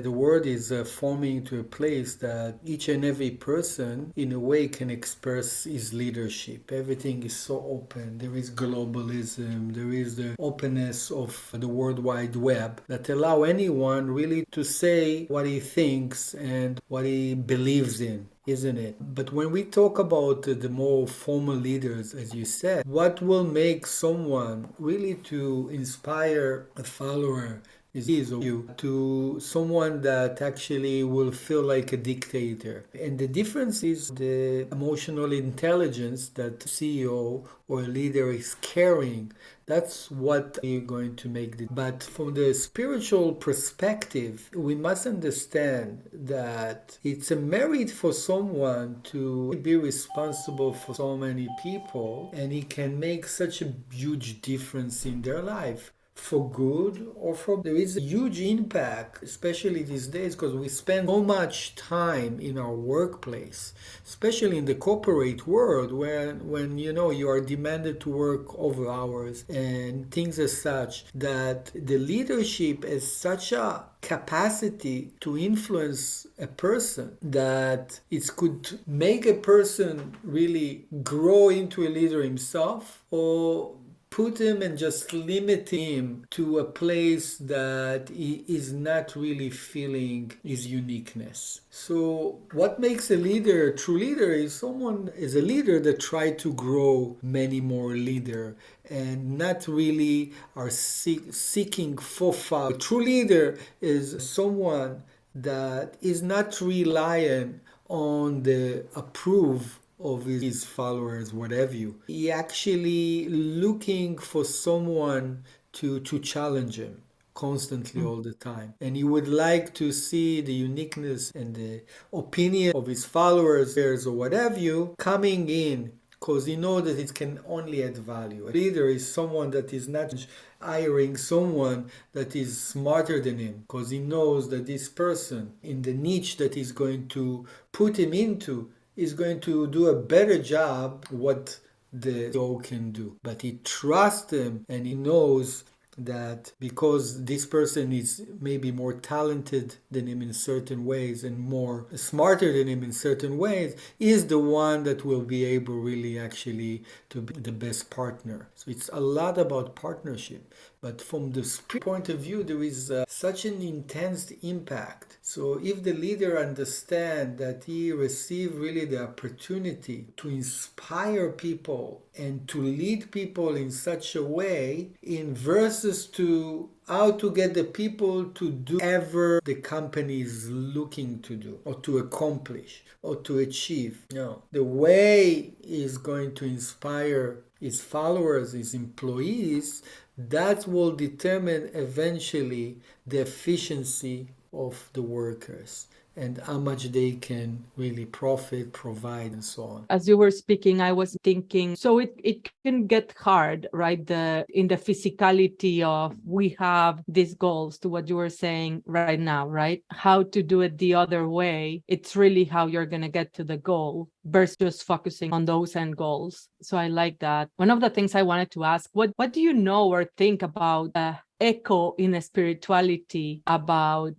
The world is forming to a place that each and every person, in a way, can express his leadership. Everything is so open. There is globalism. There is the openness of the World Wide Web that allow anyone really to say what he thinks and what he believes in, isn't it? But when we talk about the more formal leaders, as you said, what will make someone really to inspire a follower is or you to someone that actually will feel like a dictator. And the difference is the emotional intelligence that CEO or a leader is carrying. That's what you're going to make the. But from the spiritual perspective, we must understand that it's a merit for someone to be responsible for so many people, and he can make such a huge difference in their life, for good or for there is a huge impact, especially these days, because we spend so much time in our workplace, especially in the corporate world, when you are demanded to work over hours and things as such, that the leadership has such a capacity to influence a person that it could make a person really grow into a leader himself, or put him and just limit him to a place that he is not really feeling his uniqueness. So what makes a leader a true leader is a leader that try to grow many more leader and not really are seeking for power. A true leader is someone that is not relying on the approve of his followers, whatever you. He actually looking for someone to challenge him constantly all the time. And he would like to see the uniqueness and the opinion of his followers or whatever you coming in, because he knows that it can only add value. A leader is someone that is not hiring someone that is smarter than him, because he knows that this person in the niche that he's going to put him into is going to do a better job what the CEO can do. But he trusts him and he knows that because this person is maybe more talented than him in certain ways and more smarter than him in certain ways, is the one that will be able really actually to be the best partner. So it's a lot about partnership. But from the spiritual point of view, there is such an intense impact. So if the leader understands that he received really the opportunity to inspire people and to lead people in such a way, in versus to how to get the people to do whatever the company is looking to do or to accomplish or to achieve. No, the way is going to inspire his followers, his employees, that will determine eventually the efficiency of the workers and how much they can really profit, provide, and so on. As you were speaking, I was thinking, so it can get hard, right? In the physicality of we have these goals, to what you were saying right now, right? How to do it the other way. It's really how you're going to get to the goal versus just focusing on those end goals. So I like that. One of the things I wanted to ask, what do you know or think about echo in a spirituality about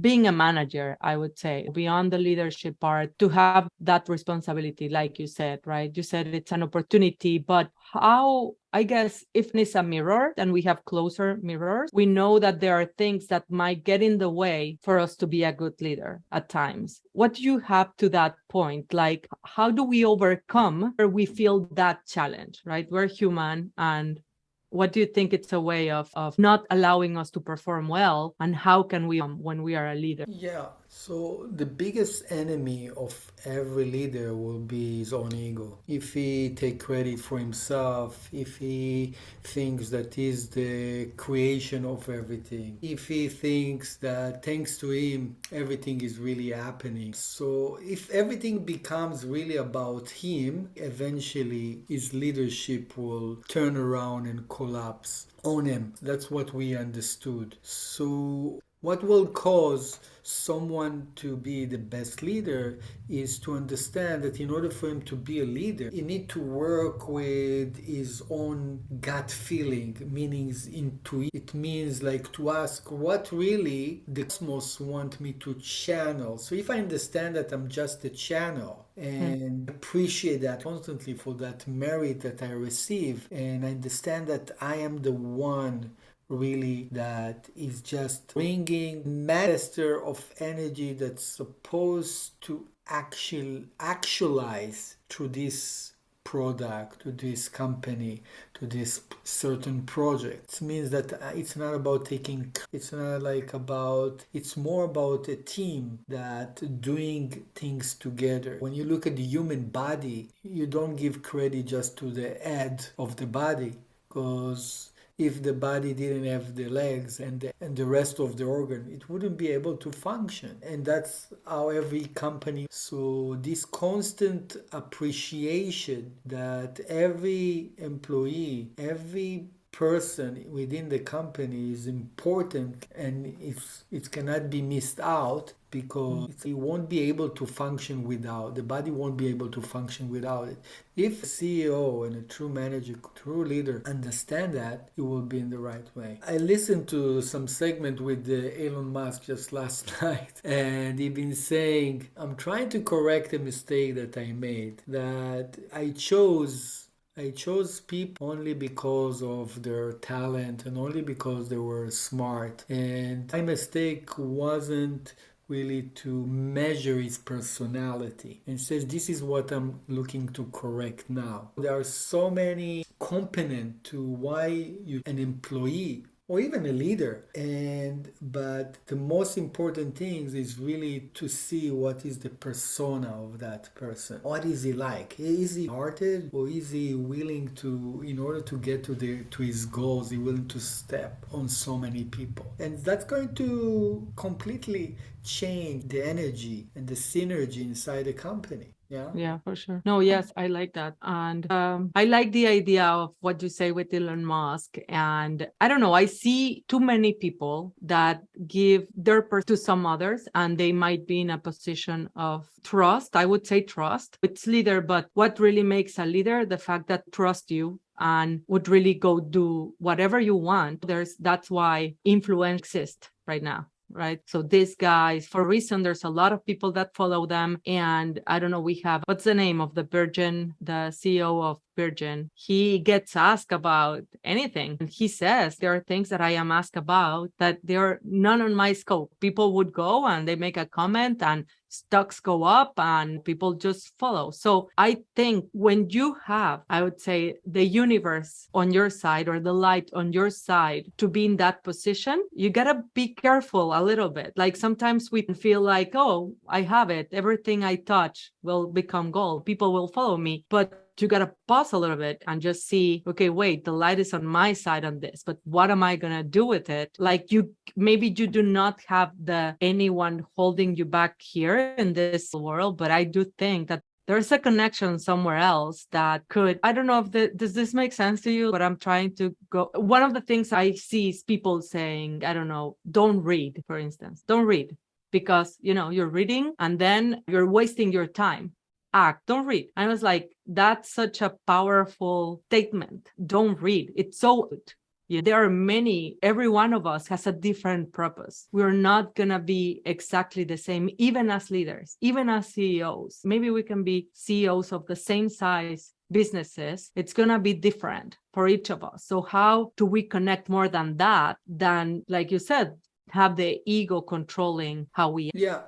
being a manager, I would say, beyond the leadership part, to have that responsibility, like you said, right? You said it's an opportunity, but how, I guess, if it's a mirror, then we have closer mirrors. We know that there are things that might get in the way for us to be a good leader at times. What do you have to that point? Like, how do we overcome or we feel that challenge, right? We're human, and what do you think it's a way of not allowing us to perform well, and how can we when we are a leader? Yeah, so the biggest enemy of every leader will be his own ego. If he take credit for himself, if he thinks that he's the creation of everything, if he thinks that thanks to him everything is really happening. So if everything becomes really about him, eventually his leadership will turn around and collapse on him. That's what we understood. So What will cause someone to be the best leader is to understand that in order for him to be a leader, he need to work with his own gut feeling, meaning intuition. It means like to ask what really the cosmos want me to channel. So if I understand that I'm just a channel and appreciate that constantly for that merit that I receive, and I understand that I am the one really that is just bringing master of energy that's supposed to actualize through this product, to this company, to this certain project. It means that it's not about it's not like about, it's more about a team that doing things together. When you look at the human body, you don't give credit just to the head of the body, because if the body didn't have the legs and the rest of the organ, it wouldn't be able to function. And that's how every company. So this constant appreciation that every employee, every person within the company is important, and it cannot be missed out, because it won't be able to function without, the body won't be able to function without it. If a CEO and a true manager, true leader understand that, it will be in the right way. I listened to some segment with Elon Musk just last night, and he been saying, I'm trying to correct a mistake that I made, that I chose people only because of their talent and only because they were smart. And my mistake wasn't really to measure his personality, and says this is what I'm looking to correct now. There are so many components to why you an employee or even a leader, but the most important thing is really to see what is the persona of that person. What is he like? Is he hearted, or is he willing to, in order to get to his goals, he willing to step on so many people? And that's going to completely change the energy and the synergy inside the company. Yeah, for sure. No, yes, I like that. And I like the idea of what you say with Elon Musk. And I don't know, I see too many people that give their to some others, and they might be in a position of trust. I would say trust. It's leader, but what really makes a leader? The fact that trust you and would really go do whatever you want. That's why influence exists right now. Right. So these guys, for a reason, there's a lot of people that follow them. And I don't know, we have, what's the name of the Virgin, the CEO of Virgin? He gets asked about anything. And he says, there are things that I am asked about that they're none on my scope. People would go and they make a comment and stocks go up and people just follow. So I think when you have, I would say, the universe on your side or the light on your side to be in that position, you got to be careful a little bit. Like sometimes we feel like, oh, I have it. Everything I touch will become gold. People will follow me. But you got to pause a little bit and just see, okay, wait, the light is on my side on this, but what am I going to do with it? Like maybe you do not have anyone holding you back here in this world, but I do think that there's a connection somewhere else that could, I don't know if does this make sense to you? But I'm trying to go. One of the things I see is people saying, I don't know, don't read, for instance, don't read because, you're reading and then you're wasting your time. Act, don't read. I was like, that's such a powerful statement. Don't read. It's so good. There are many, every one of us has a different purpose. We're not going to be exactly the same, even as leaders, even as CEOs. Maybe we can be CEOs of the same size businesses. It's going to be different for each of us. So how do we connect more than that, than, like you said, have the ego controlling how we... Yeah.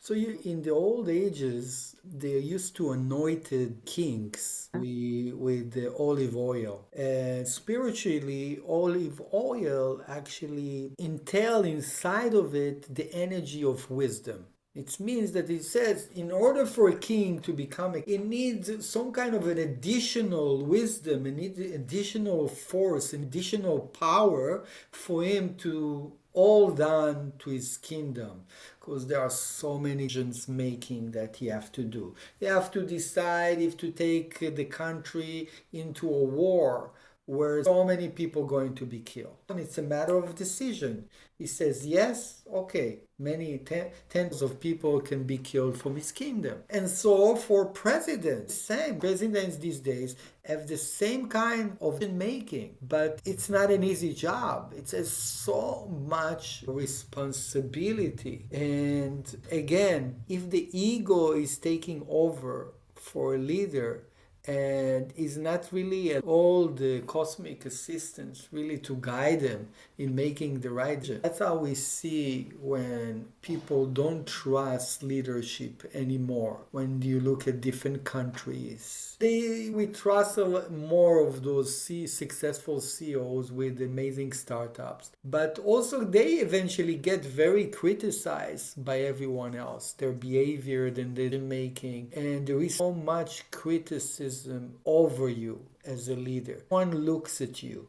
So in the old ages, they used to anointed kings with the olive oil. And spiritually, olive oil actually entail inside of it the energy of wisdom. It means that it says in order for a king to become it needs some kind of an additional wisdom, it needs additional force, additional power for him to hold on to his kingdom, because there are so many decisions making that he have to do. He have to decide if to take the country into a war where so many people going to be killed. And it's a matter of decision. He says, yes, okay, tens of people can be killed from his kingdom. And so for presidents, same. Presidents these days have the same kind of making, but it's not an easy job. It has so much responsibility. And again, if the ego is taking over for a leader, and is not really all the cosmic assistance really to guide them in making the right decision. That's how we see when people don't trust leadership anymore. When you look at different countries, we trust a lot more of those successful CEOs with amazing startups. But also they eventually get very criticized by everyone else, their behavior and their making. And there is so much criticism over you as a leader. One looks at you.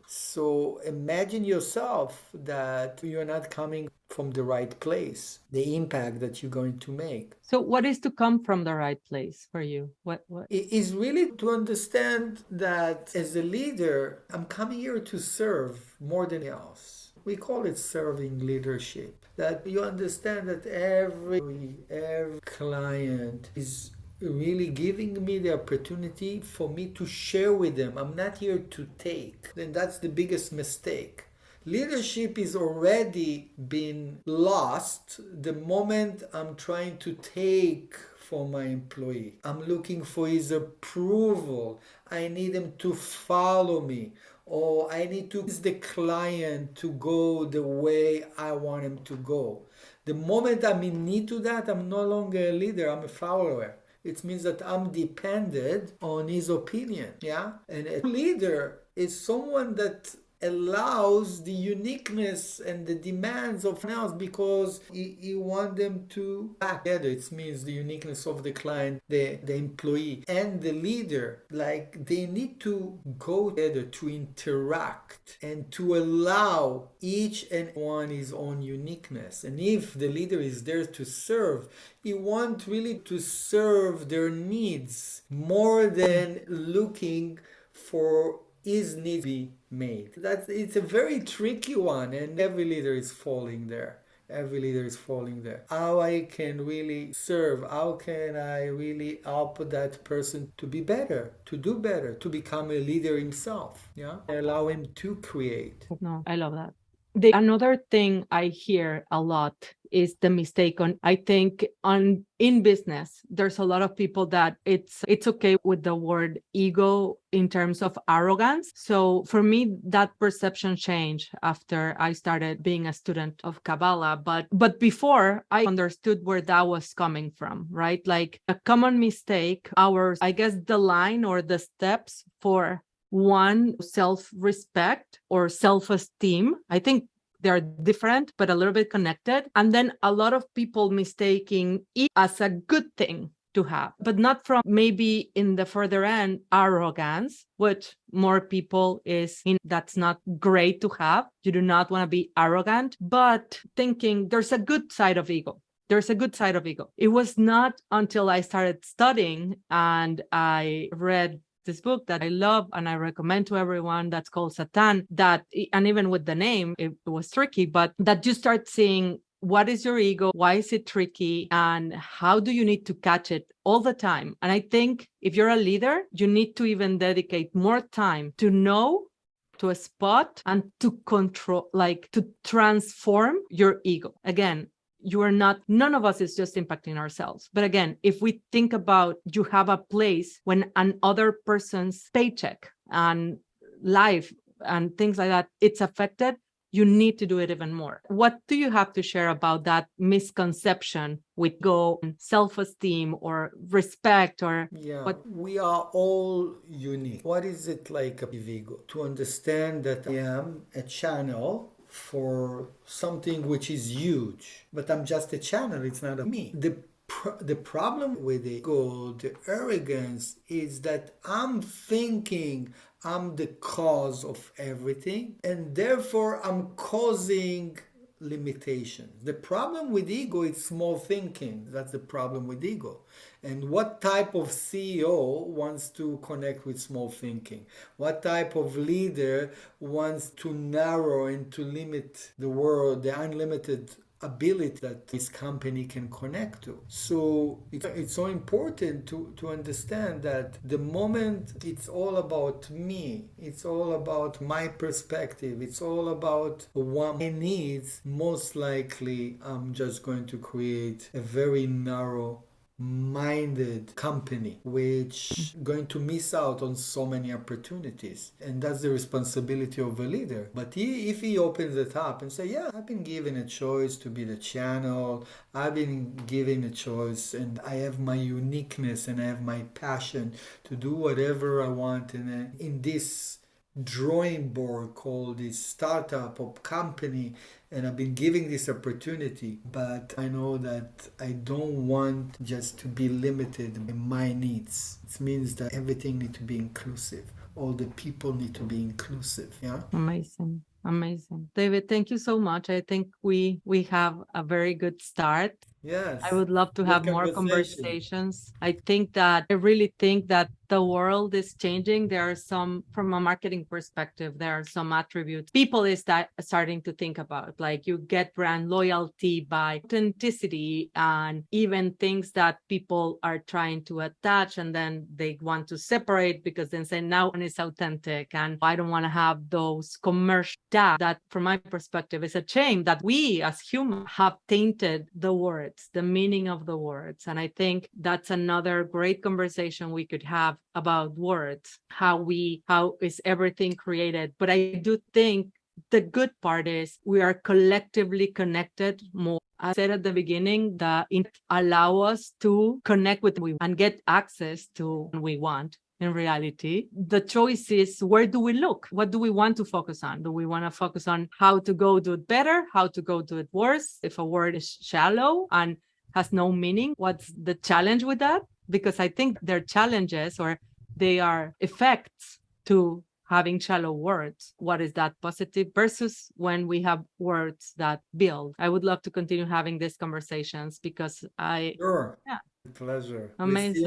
So imagine yourself that you're not coming from the right place, the impact that you're going to make. So what is to come from the right place for you? What? It is really to understand that as a leader, I'm coming here to serve more than else. We call it serving leadership. That you understand that every client is really giving me the opportunity for me to share with them. I'm not here to take. Then that's the biggest mistake. Leadership is already been lost the moment I'm trying to take from my employee. I'm looking for his approval. I need him to follow me. Or I need to use the client to go the way I want him to go. The moment I'm in need to that, I'm no longer a leader, I'm a follower. It means that I'm dependent on his opinion. Yeah? And a leader is someone that allows the uniqueness and the demands of someone else because he want them to act together. It means the uniqueness of the client, the employee, and the leader. Like they need to go together to interact and to allow each and one his own uniqueness. And if the leader is there to serve, he wants really to serve their needs more than looking for his needs be made. It's a very tricky one, and every leader is falling there. How I can really serve, how can I really help that person to be better, to do better, to become a leader himself. Yeah, allow him to create. No, I love that. Another thing I hear a lot is the mistake on, I think in business, there's a lot of people that it's okay with the word ego in terms of arrogance. So for me, that perception changed after I started being a student of Kabbalah. But before I understood where that was coming from, right? Like a common mistake, I guess the line or the steps for one, self-respect or self-esteem. I think they're different, but a little bit connected. And then a lot of people mistaking it as a good thing to have, but not from maybe in the further end, arrogance, which more people that's not great to have. You do not want to be arrogant, but thinking there's a good side of ego. It was not until I started studying and I read this book that I love and I recommend to everyone, that's called Satan, and even with the name, it was tricky, but that you start seeing what is your ego, why is it tricky, and how do you need to catch it all the time. And I think if you're a leader, you need to even dedicate more time to know, to a spot, and to control, like to transform your ego. Again, none of us is just impacting ourselves. But again, if we think about you have a place when another person's paycheck and life and things like that, it's affected, you need to do it even more. What do you have to share about that misconception with self-esteem or respect or what? We are all unique. What is it like a ego? To understand that I am a channel for something which is huge, but I'm just a channel, it's not a me. The problem with the ego, the arrogance, is that I'm thinking I'm the cause of everything, and therefore I'm causing limitations. The problem with ego is small thinking. That's the problem with ego. And what type of CEO wants to connect with small thinking? What type of leader wants to narrow and to limit the world, the unlimited ability that this company can connect to? So it's so important to understand that the moment it's all about me, it's all about my perspective, it's all about what my needs, most likely I'm just going to create a very narrow minded company which going to miss out on so many opportunities, and that's the responsibility of a leader. But if he opens it up and say, yeah, I've been given a choice to be the channel, I've been given a choice, and I have my uniqueness and I have my passion to do whatever I want in this drawing board called this startup or company, and I've been giving this opportunity, but I know that I don't want just to be limited by my needs. It means that everything needs to be inclusive. All the people need to be inclusive. Yeah. Amazing. Amazing. David, thank you so much. I think we have a very good start. Yes. I would love to Good have more conversation. conversations. I really think that the world is changing. There are some, from a marketing perspective, there are some attributes people is that starting to think about, like you get brand loyalty by authenticity, and even things that people are trying to attach and then they want to separate because then say now one is authentic and I don't want to have those commercial that from my perspective is a shame that we as humans have tainted the words, the meaning of the words. And I think that's another great conversation we could have about words, how is everything created. But I do think the good part is we are collectively connected more. I said at the beginning that it allow us to connect with we and get access to what we want. In reality, the choice is, where do we look? What do we want to focus on? Do we want to focus on how to go do it better, how to go do it worse? If a word is shallow and has no meaning, what's the challenge with that? Because I think they're challenges, or they are effects to having shallow words. What is that positive versus when we have words that build? I would love to continue having these conversations because Sure. yeah, Pleasure. We see you amazing.